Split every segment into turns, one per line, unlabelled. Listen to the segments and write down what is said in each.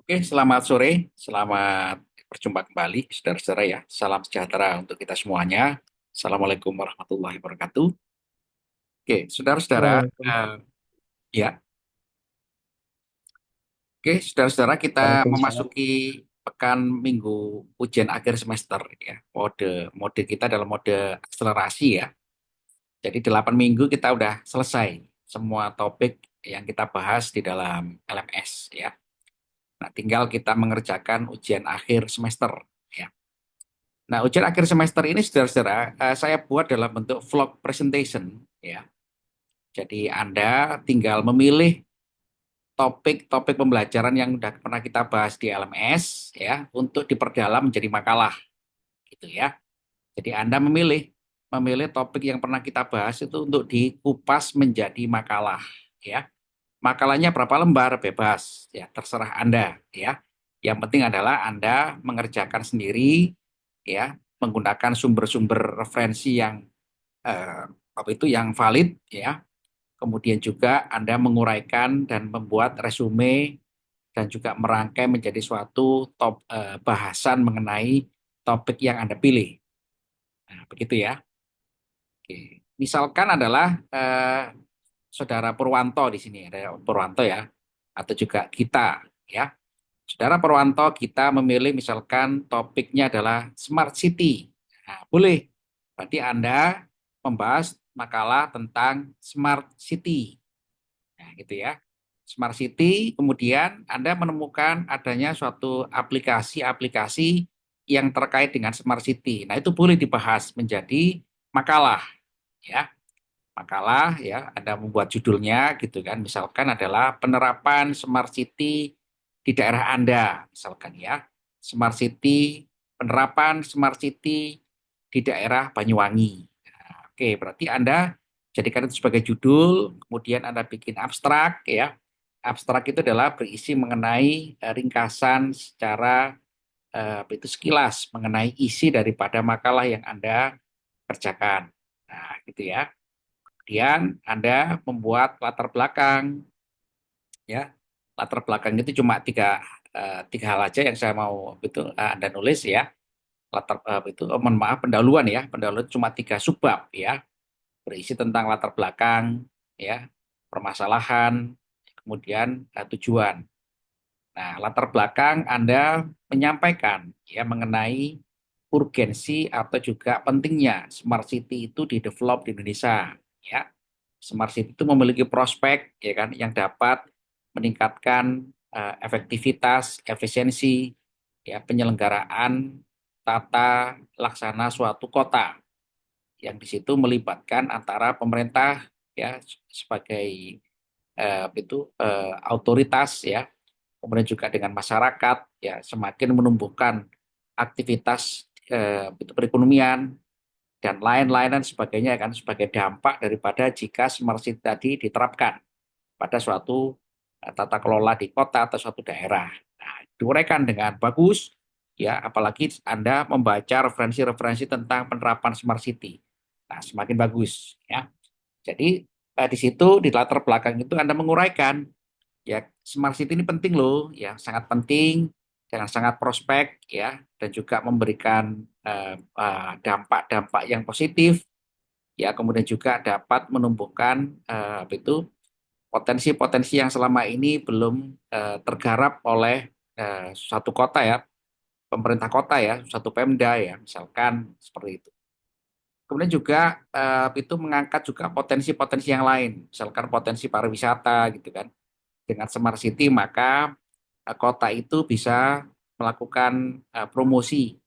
Oke, selamat sore, selamat berjumpa kembali, saudara-saudara ya. Salam sejahtera untuk kita semuanya. Assalamualaikum warahmatullahi wabarakatuh. Oke, saudara-saudara,
Waalaikumsalam.
ya, oke, saudara-saudara kita
Waalaikumsalam.
memasuki pekan minggu ujian akhir semester ya. Mode kita adalah mode akselerasi ya. Jadi 8 minggu kita udah selesai semua topik yang kita bahas di dalam LMS ya. Nah, tinggal kita mengerjakan ujian akhir semester ya. Nah, ujian akhir semester ini, saudara-saudara, saya buat dalam bentuk vlog presentation, ya. Jadi Anda tinggal memilih topik-topik pembelajaran yang sudah pernah kita bahas di LMS, ya, untuk diperdalam menjadi makalah, gitu ya. Jadi Anda memilih topik yang pernah kita bahas itu untuk dikupas menjadi makalah, ya. Makalahnya berapa lembar bebas, ya, terserah Anda, ya. Yang penting adalah Anda mengerjakan sendiri, ya, menggunakan sumber-sumber referensi yang apa itu yang valid, ya. Kemudian juga Anda menguraikan dan membuat resume dan juga merangkai menjadi suatu bahasan mengenai topik yang Anda pilih. Nah, begitu ya. Oke. Misalkan adalah Saudara Purwanto di sini ada Purwanto ya, atau juga kita ya. Saudara Purwanto, kita memilih misalkan topiknya adalah Smart City. Nah, boleh. Berarti Anda membahas makalah tentang Smart City. Nah, gitu ya. Smart City, kemudian Anda menemukan adanya suatu aplikasi-aplikasi yang terkait dengan Smart City. Nah, itu boleh dibahas menjadi makalah, ya. Makalah, ya, Anda membuat judulnya gitu kan. Misalkan adalah penerapan Smart City di daerah Anda, misalkan ya. Smart City, penerapan Smart City di daerah Banyuwangi. Nah, oke, berarti Anda jadikan itu sebagai judul, kemudian Anda bikin abstrak ya. Abstrak itu adalah berisi mengenai ringkasan secara itu sekilas mengenai isi daripada makalah yang Anda kerjakan. Nah, gitu ya. Kemudian Anda membuat latar belakang, ya. Latar belakang itu cuma tiga hal aja yang saya mau itu Anda nulis ya. Mohon maaf, pendahuluan ya. Pendahuluan cuma tiga subbab ya. Berisi tentang latar belakang, ya, permasalahan, kemudian tujuan. Nah, latar belakang Anda menyampaikan ya mengenai urgensi atau juga pentingnya Smart City itu di develop di Indonesia, ya. Smart City itu memiliki prospek ya kan yang dapat meningkatkan efektivitas, efisiensi ya penyelenggaraan tata laksana suatu kota yang di situ melibatkan antara pemerintah ya sebagai otoritas ya, kemudian juga dengan masyarakat ya semakin menumbuhkan aktivitas itu perekonomian dan lain-lain dan sebagainya kan sebagai dampak daripada jika smart city tadi diterapkan pada suatu tata kelola di kota atau suatu daerah. Nah, diuraikan dengan bagus ya, apalagi Anda membaca referensi-referensi tentang penerapan smart city. Nah, semakin bagus ya. Jadi di situ di latar belakang itu Anda menguraikan ya smart city ini penting loh ya, sangat penting dan sangat prospek ya, dan juga memberikan dampak-dampak yang positif ya, kemudian juga dapat menumbuhkan itu potensi-potensi yang selama ini belum tergarap oleh suatu kota ya, pemerintah kota ya, satu Pemda ya, misalkan seperti itu. Kemudian juga itu mengangkat juga potensi-potensi yang lain, misalkan potensi pariwisata gitu kan. Dengan Smart City maka kota itu bisa melakukan promosi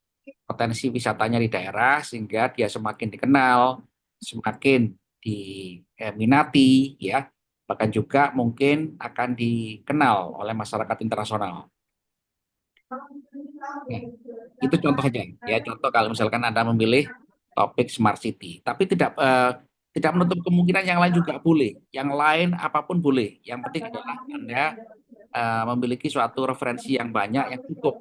potensi wisatanya di daerah sehingga dia semakin dikenal, semakin diminati ya, bahkan juga mungkin akan dikenal oleh masyarakat internasional. Ya, itu contoh saja ya, contoh kalau misalkan Anda memilih topik Smart City, tapi tidak menutup kemungkinan yang lain juga boleh. Yang lain apapun boleh. Yang penting adalah Anda memiliki suatu referensi yang banyak yang cukup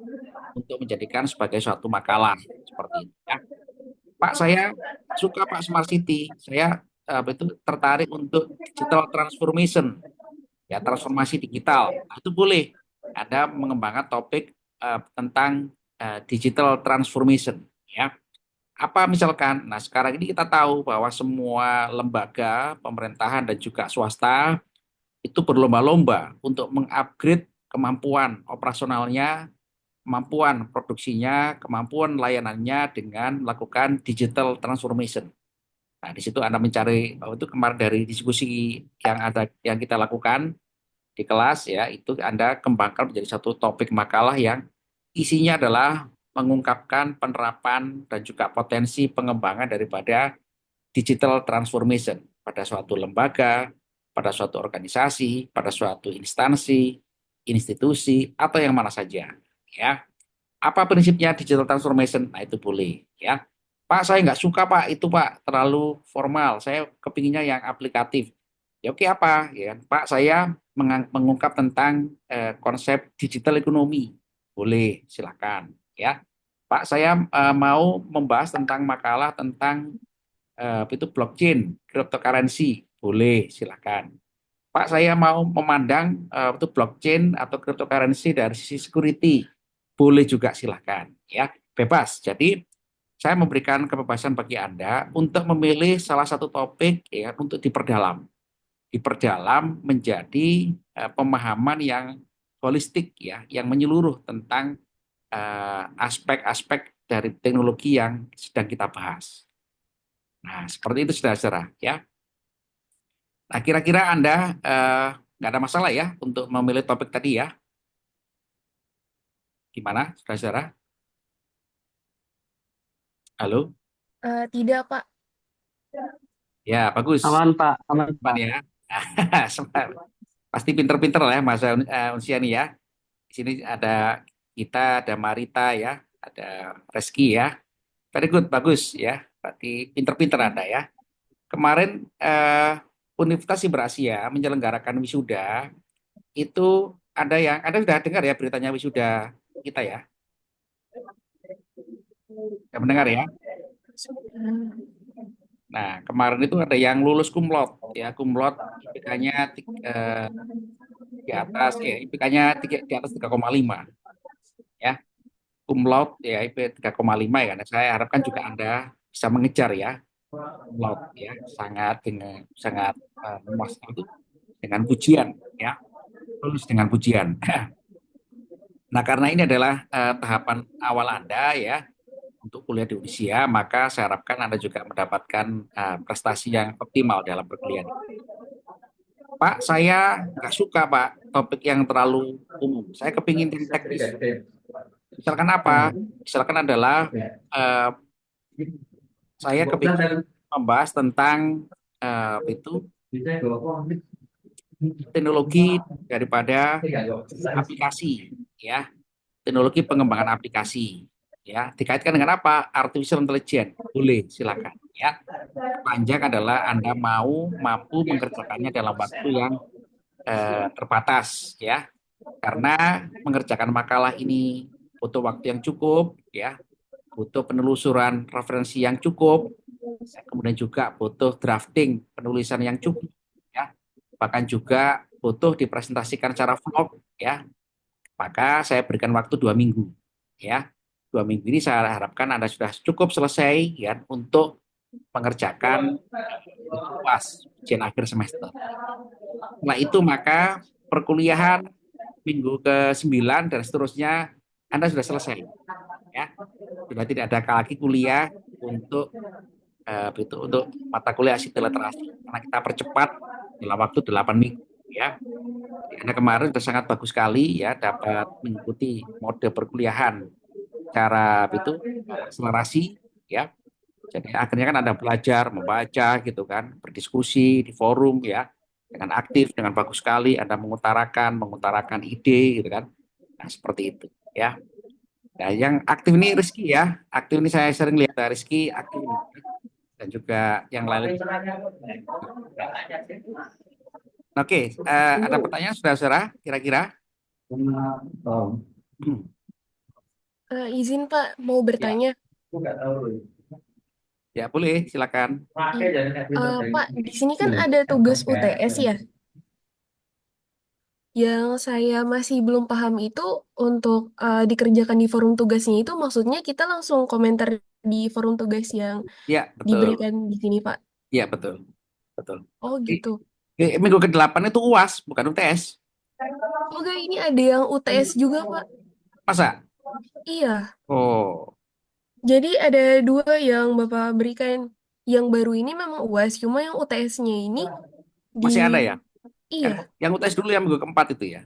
untuk menjadikan sebagai suatu makalah seperti itu ya. Pak, saya suka Pak Smart City. Saya itu tertarik untuk digital transformation, ya transformasi digital. Nah, itu boleh. Anda mengembangkan topik tentang digital transformation, ya. Apa misalkan? Nah, sekarang ini kita tahu bahwa semua lembaga pemerintahan dan juga swasta itu berlomba-lomba untuk mengupgrade kemampuan operasionalnya, kemampuan produksinya, kemampuan layanannya dengan melakukan digital transformation. Nah, di situ Anda mencari, itu kemarin dari diskusi yang kita lakukan di kelas ya, itu Anda kembangkan menjadi satu topik makalah yang isinya adalah mengungkapkan penerapan dan juga potensi pengembangan daripada digital transformation pada suatu lembaga, pada suatu organisasi, pada suatu instansi, institusi, atau yang mana saja. Ya, apa prinsipnya digital transformation? Nah, itu boleh. Ya, Pak, saya nggak suka Pak, itu Pak terlalu formal. Saya kepinginnya yang aplikatif. Ya oke apa? Ya, Pak, saya mengungkap tentang konsep digital ekonomi. Boleh, silakan. Ya, Pak, saya mau membahas tentang makalah tentang itu blockchain, cryptocurrency, boleh, silakan. Pak, saya mau memandang itu blockchain atau cryptocurrency dari sisi security, boleh juga, silakan. Ya, bebas. Jadi saya memberikan kebebasan bagi Anda untuk memilih salah satu topik ya untuk diperdalam menjadi pemahaman yang holistik ya, yang menyeluruh tentang aspek-aspek dari teknologi yang sedang kita bahas. Nah, seperti itu saudara-saudara ya. Nah, kira-kira Anda nggak ada masalah ya untuk memilih topik tadi ya. Gimana, saudara-saudara? Halo?
Tidak, Pak.
Ya, bagus.
Aman Pak, aman
Aman
Pak.
ya. Pasti pinter-pinter lah ya Mas Unsiani ya. Di sini ada kita, ada Marita ya, ada Reski ya. Very good, bagus ya. Berarti pinter-pinter Anda ya. Kemarin Universitas Siber Asia menyelenggarakan wisuda itu Anda sudah dengar ya beritanya wisuda kita ya. Sudah mendengar ya. Nah, kemarin itu ada yang lulus kumlot ya, kumlot IPK-nya di atas ya, IPK-nya di atas 3,5 ya. Kumlot ya IP 3,5 ya. Nah, saya harapkan juga Anda bisa mengejar ya kumlot ya, sangat memuas itu dengan pujian ya, lulus dengan pujian. Nah, karena ini adalah tahapan awal Anda ya untuk kuliah di Unisya, maka saya harapkan Anda juga mendapatkan prestasi yang optimal dalam perkuliahan. Pak, saya nggak suka Pak topik yang terlalu umum. Saya kepingin yang teknis. Misalkan apa? Misalkan adalah eh, saya kepingin membahas tentang itu teknologi daripada aplikasi, ya, teknologi pengembangan aplikasi, ya, dikaitkan dengan apa? Artificial intelligence. Boleh, silakan, ya. Panjang adalah Anda mampu mengerjakannya dalam waktu yang terbatas, ya. Karena mengerjakan makalah ini butuh waktu yang cukup, ya, butuh penelusuran referensi yang cukup, kemudian juga butuh drafting penulisan yang cukup, ya, bahkan juga butuh dipresentasikan secara vlog, ya. Maka saya berikan waktu 2 minggu, ya. 2 minggu ini saya harapkan Anda sudah cukup selesai, ya, untuk mengerjakan UAS, ujian akhir semester. Setelah itu maka perkuliahan minggu ke-9 dan seterusnya Anda sudah selesai, ya. Sudah tidak ada lagi kuliah untuk untuk mata kuliah arsitek literasi karena kita percepat dalam waktu 8 minggu ya. Jadi Anda kemarin sudah sangat bagus sekali ya dapat mengikuti mode perkuliahan cara akselerasi ya. Jadi akhirnya kan Anda belajar membaca gitu kan, berdiskusi di forum ya dengan aktif, dengan bagus sekali Anda mengutarakan ide gitu kan. Nah, seperti itu ya. Nah, yang aktif ini Rizky ya. Aktif ini saya sering lihat Rizky aktif ini. Dan juga yang lain. Oke, ada pertanyaan saudara-saudara kira-kira?
Izin, Pak, mau
Ya,
bertanya.
ya boleh, silakan.
Iya. Pak, di sini kan ada tugas UTS ya. Yang saya masih belum paham itu untuk dikerjakan di forum tugasnya itu maksudnya kita langsung komentar di forum tugas yang
Ya, betul.
diberikan di sini, Pak.
Ya, betul. Betul.
Oh
Di-
gitu.
Minggu ke-8 itu UAS, bukan UTS.
Oh enggak, ini ada yang UTS juga, Pak.
Masa?
Iya.
Oh,
Jadi ada dua yang Bapak berikan. Yang baru ini memang UAS, cuma yang UTS-nya ini di...
masih ada ya?
Iya,
Yang UTS dulu yang minggu keempat itu ya.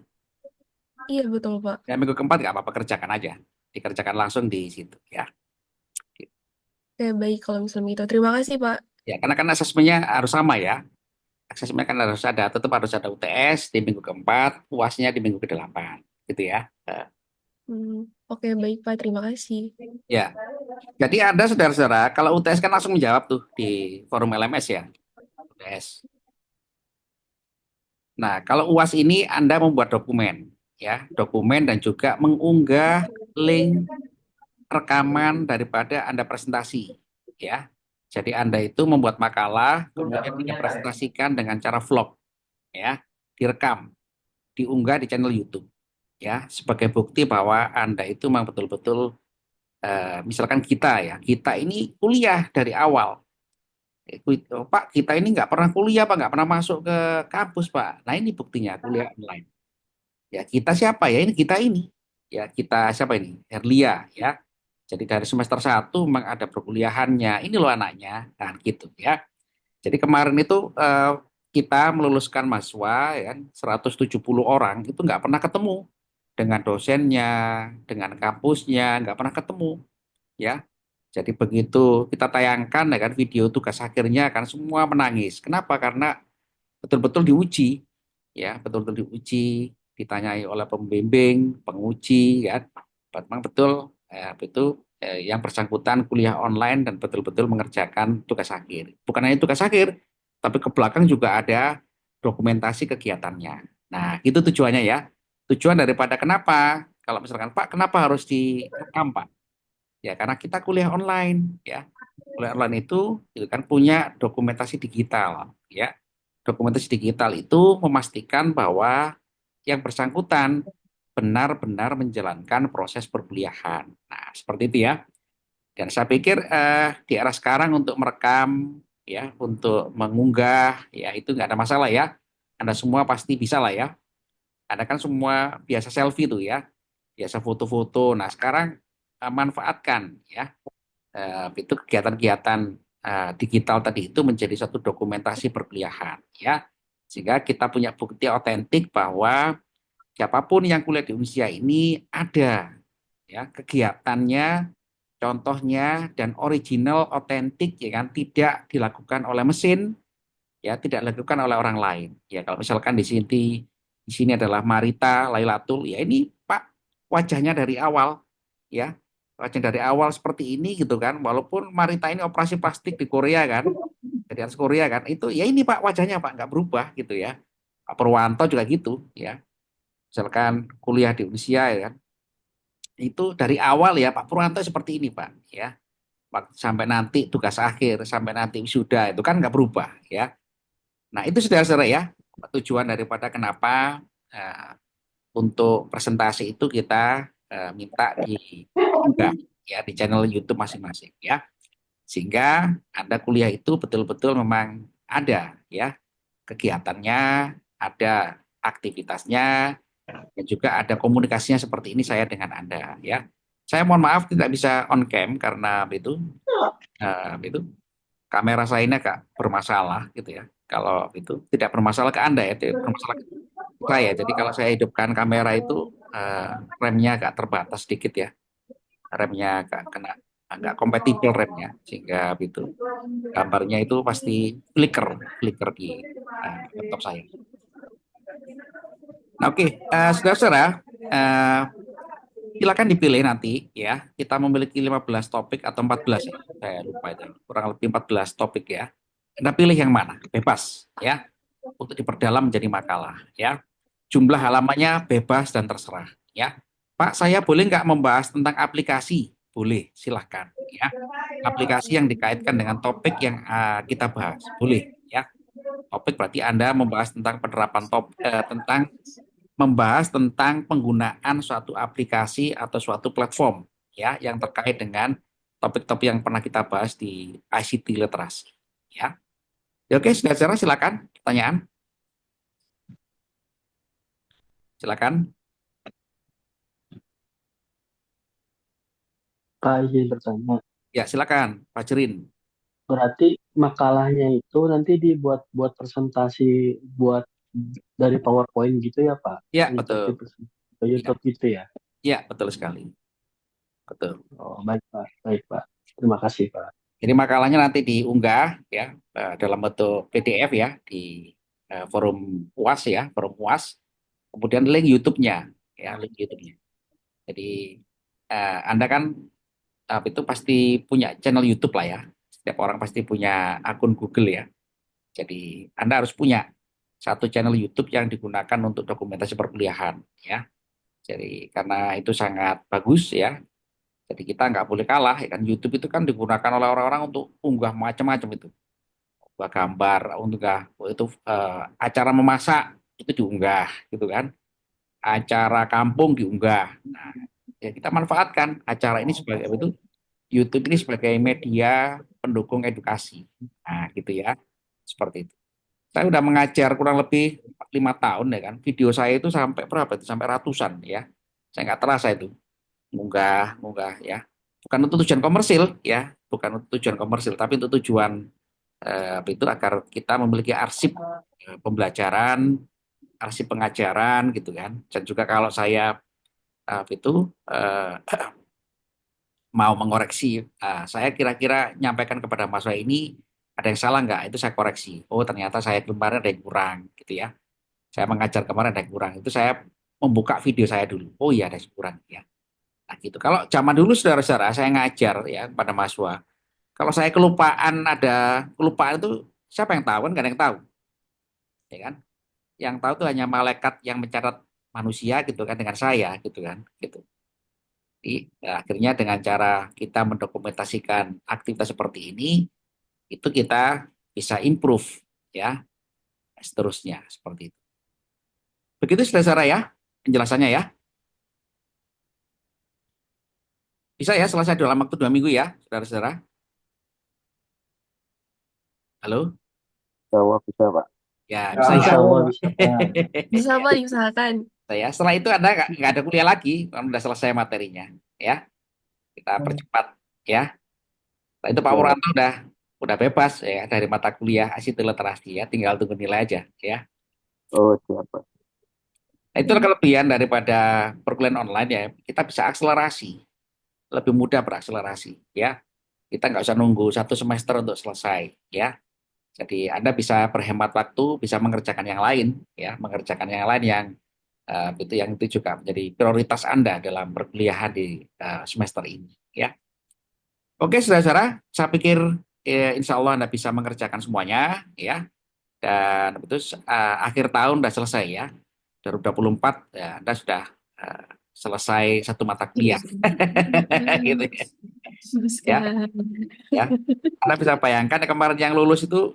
iya betul, Pak.
Yang minggu keempat nggak apa-apa, kerjakan aja. Dikerjakan langsung di situ ya.
Oke, baik kalau misalnya itu. Terima kasih, Pak.
Ya, karena kan asesmennya harus sama ya. Asesmennya kan harus ada, tetap harus ada UTS di minggu keempat, UASnya di minggu ke-8. Gitu ya.
Hmm, oke, baik, Pak. Terima kasih.
Ya, jadi ada saudara-saudara, kalau UTS kan langsung menjawab tuh di forum LMS ya. UTS. Nah, kalau UAS ini Anda membuat dokumen, ya, dokumen dan juga mengunggah link rekaman daripada Anda presentasi, ya. Jadi Anda itu membuat makalah, kemudian Anda presentasikan dengan cara vlog, ya, direkam, diunggah di channel YouTube, ya, sebagai bukti bahwa Anda itu memang betul-betul, misalkan kita ya, kita ini kuliah dari awal. Pak, kita ini nggak pernah kuliah, Pak, nggak pernah masuk ke kampus, Pak. Nah, ini buktinya kuliah online. Ya, kita siapa ya? Ini kita ini. Ya, kita siapa ini? Herlia, ya. Jadi dari semester 1 memang ada perkuliahannya. Ini loh anaknya, kan gitu ya. Jadi kemarin itu kita meluluskan mahasiswa ya, kan, 170 orang itu nggak pernah ketemu dengan dosennya, dengan kampusnya, nggak pernah ketemu ya. Jadi begitu kita tayangkan ya kan video tugas akhirnya kan semua menangis. Kenapa? Karena betul-betul diuji ya, betul-betul diuji, ditanyai oleh pembimbing, penguji ya. Memang betul itu yang bersangkutan kuliah online dan betul-betul mengerjakan tugas akhir. Bukan hanya tugas akhir, tapi ke belakang juga ada dokumentasi kegiatannya. Nah, itu tujuannya ya. Tujuan daripada kenapa? Kalau misalkan Pak, kenapa harus direkam Pak? Ya, karena kita kuliah online, ya. Kuliah online itu kan punya dokumentasi digital, ya. Dokumentasi digital itu memastikan bahwa yang bersangkutan benar-benar menjalankan proses perkuliahan. Nah, seperti itu ya. Dan saya pikir di era sekarang untuk merekam, ya, untuk mengunggah, ya itu nggak ada masalah ya. Anda semua pasti bisa lah ya. Anda kan semua biasa selfie tuh ya, biasa foto-foto. Nah, sekarang manfaatkan ya itu kegiatan-kegiatan digital tadi itu menjadi satu dokumentasi perkuliahan ya, sehingga kita punya bukti otentik bahwa siapapun yang kuliah di Indonesia ini ada ya kegiatannya, contohnya dan original otentik ya kan, tidak dilakukan oleh mesin, ya tidak dilakukan oleh orang lain. Ya kalau misalkan di sini adalah Marita Lailatul, ya ini Pak wajahnya dari awal ya, wajah dari awal seperti ini gitu kan, walaupun Marita ini operasi plastik di Korea kan, dari atas Korea kan, itu ya ini Pak wajahnya Pak nggak berubah gitu ya. Pak Purwanto juga gitu ya, misalkan kuliah di Indonesia ya kan, itu dari awal ya Pak Purwanto seperti ini Pak ya, sampai nanti tugas akhir, sampai nanti wisuda itu kan nggak berubah ya. Nah, itu saudara-saudara ya, tujuan daripada kenapa eh, untuk presentasi itu kita minta diunggah ya di channel YouTube masing-masing ya. Sehingga Anda kuliah itu betul-betul memang ada ya kegiatannya, ada aktivitasnya, dan juga ada komunikasinya seperti ini saya dengan Anda ya. Saya mohon maaf tidak bisa on cam karena itu kamera saya ini agak bermasalah gitu ya. Kalau itu tidak bermasalah ke Anda ya, tidak bermasalah ke saya. Jadi kalau saya hidupkan kamera itu eh, remnya agak terbatas sedikit ya. Remnya agak kena agak kompatibel remnya sehingga itu gambarnya itu pasti flicker, flicker di laptop saya. Nah, oke, saudara-saudara, eh, silakan dipilih nanti ya. Kita memiliki 15 topik atau 14 ya. Saya lupa itu. Kurang lebih 14 topik ya. Anda pilih yang mana? Bebas ya. Untuk diperdalam menjadi makalah ya. Jumlah halamannya bebas dan terserah ya. Pak, saya boleh nggak membahas tentang aplikasi? Boleh, silahkan ya. Aplikasi yang dikaitkan dengan topik yang kita bahas. Boleh ya. Topik berarti Anda membahas tentang penerapan tentang membahas tentang penggunaan suatu aplikasi atau suatu platform ya yang terkait dengan topik-topik yang pernah kita bahas di ICT literasi ya. Ya, oke, saudara silakan pertanyaan. Silakan.
Kak izin bertanya.
Ya, silakan, Pak Jerin.
Berarti makalahnya itu nanti dibuat buat presentasi buat dari PowerPoint gitu ya Pak?
Ya,
Untuk di
betul.
ke
Ya,
YouTube gitu ya?
ya, betul sekali. Betul.
Oh baik Pak, baik Pak. Terima kasih Pak.
Jadi makalahnya nanti diunggah ya dalam bentuk PDF ya di forum UAS ya, forum UAS. Kemudian link YouTube-nya ya, link YouTube-nya. Jadi Anda kan itu pasti punya channel YouTube lah ya. Setiap orang pasti punya akun Google ya. Jadi Anda harus punya satu channel YouTube yang digunakan untuk dokumentasi perkuliahan ya. Jadi karena itu sangat bagus ya. Jadi kita nggak boleh kalah ya kan. YouTube itu kan digunakan oleh orang-orang untuk unggah macam-macam itu. Unggah gambar, unggah itu acara memasak itu diunggah gitu kan. Acara kampung diunggah. Nah, ya kita manfaatkan acara ini sebagai apa itu YouTube ini sebagai media pendukung edukasi. Nah, gitu ya. Seperti itu. Saya udah mengajar kurang lebih 5 tahun ya kan. Video saya itu sampai berapa itu? Sampai ratusan ya. Saya nggak terasa itu. Munggah, munggah ya. Bukan untuk tujuan komersil ya. Bukan untuk tujuan komersil. Tapi untuk tujuan apa itu agar kita memiliki arsip pembelajaran, arsip pengajaran gitu kan. Dan juga kalau saya apa itu mau mengoreksi, saya kira-kira nyampaikan kepada mahasiswa ini ada yang salah nggak? Itu saya koreksi. Oh ternyata saya kemarin ada yang kurang, gitu ya. Saya mengajar kemarin ada yang kurang. Itu saya membuka video saya dulu. Oh iya ada yang kurang, ya. Nah gitu. Kalau zaman dulu saudara-saudara saya ngajar ya pada mahasiswa. Kalau saya kelupaan ada kelupaan itu siapa yang tahu kan? Gak ada yang tahu, ya kan? Yang tahu itu hanya malaikat yang mencatat manusia gitu kan dengan saya gitu kan, gitu. Jadi, akhirnya dengan cara kita mendokumentasikan aktivitas seperti ini, itu kita bisa improve ya, seterusnya seperti itu. Begitu saudara ya, penjelasannya ya. Bisa ya selesai dalam waktu 2 minggu ya, saudara-saudara. Halo,
Jawab bisa Pak.
ya bisa ya.
Insya Allah bisa Pak.
Bisa Pak, diusahakan.
Saya setelah itu Anda nggak ada kuliah lagi, kalau udah selesai materinya, ya. Kita percepat ya. Setelah itu Pak
Siap.
Wuranto udah bebas ya dari mata kuliah ICT literasi ya, tinggal tunggu nilai aja ya.
Oh siap Pak.
Nah, itu kelebihan daripada perkuliahan online ya, kita bisa akselerasi, lebih mudah berakselerasi ya. Kita nggak usah nunggu 1 semester untuk selesai ya. Jadi Anda bisa berhemat waktu, bisa mengerjakan yang lain ya, mengerjakan yang lain yang itu juga menjadi prioritas Anda dalam perkuliahan di semester ini ya. Oke, saudara-saudara, saya pikir insya Allah Anda bisa mengerjakan semuanya ya. Dan itu akhir tahun sudah selesai ya. 2024 ya, Anda sudah eh, selesai satu mata kuliah gitu ya. Ya, ya. Anda bisa bayangkan kemarin yang lulus itu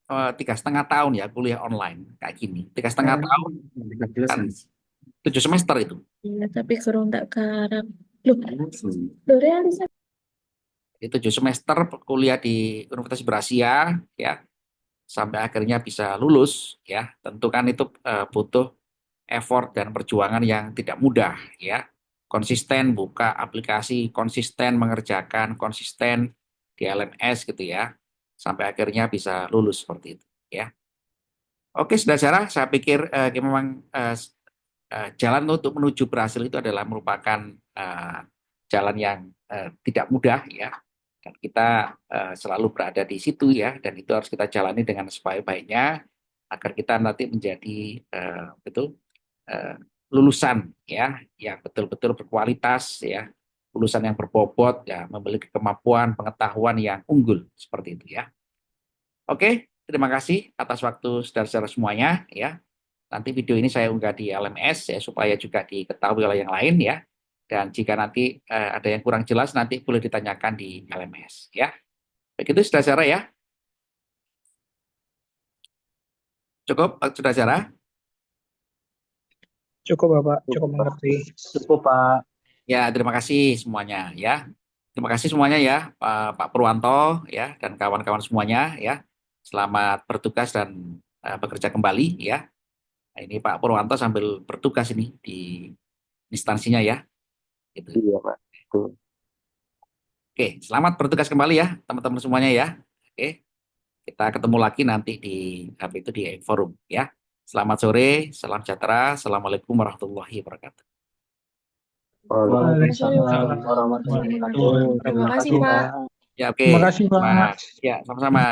3,5 tahun ya kuliah online kayak gini. 3,5 tahun kan 7 semester itu.
Iya, tapi kurang tak karang. Loh, loh realisasi.
Itu 7 semester kuliah di Universitas Berasia ya sampai akhirnya bisa lulus ya. Tentu kan itu butuh effort dan perjuangan yang tidak mudah ya. Konsisten buka aplikasi, konsisten mengerjakan, konsisten di LMS gitu ya. Sampai akhirnya bisa lulus seperti itu ya. Oke, saudara, saya pikir memang jalan untuk menuju berhasil itu adalah merupakan eh, jalan yang tidak mudah ya. Dan kita selalu berada di situ ya, dan itu harus kita jalani dengan sebaik-baiknya agar kita nanti menjadi betul eh, lulusan ya yang betul-betul berkualitas ya, lulusan yang berbobot ya, memiliki kemampuan pengetahuan yang unggul seperti itu ya. Oke, terima kasih atas waktu saudara-saudara semuanya ya. Nanti video ini saya unggah di LMS ya supaya juga diketahui oleh yang lain ya. Dan jika nanti ada yang kurang jelas nanti boleh ditanyakan di LMS ya. Begitu saudara-saudara ya. Cukup saudara-saudara?
Cukup Bapak,
Cukup,
cukup
Pak.
mengerti.
Cukup, Pak.
Ya, terima kasih semuanya ya. Terima kasih semuanya ya, Pak Purwanto ya dan kawan-kawan semuanya ya. Selamat bertugas dan bekerja kembali ya. Nah, ini Pak Purwanto sambil bertugas ini di instansinya ya. Gitu.
Iya, Pak. Betul.
Oke, selamat bertugas kembali ya teman-teman semuanya ya. Oke, kita ketemu lagi nanti di apa itu di forum ya. Selamat sore, salam sejahtera, assalamualaikum warahmatullahi wabarakatuh.
Waalaikumsalam
Waalaikumsalam
warahmatullahi
warahmatullahi
wabarakatuh.
Terima
Terima
wabarakatuh.
kasih,
kasih,
Pak.
Pak.
Ya, oke.
Terima kasih Pak.
Ya, sama-sama.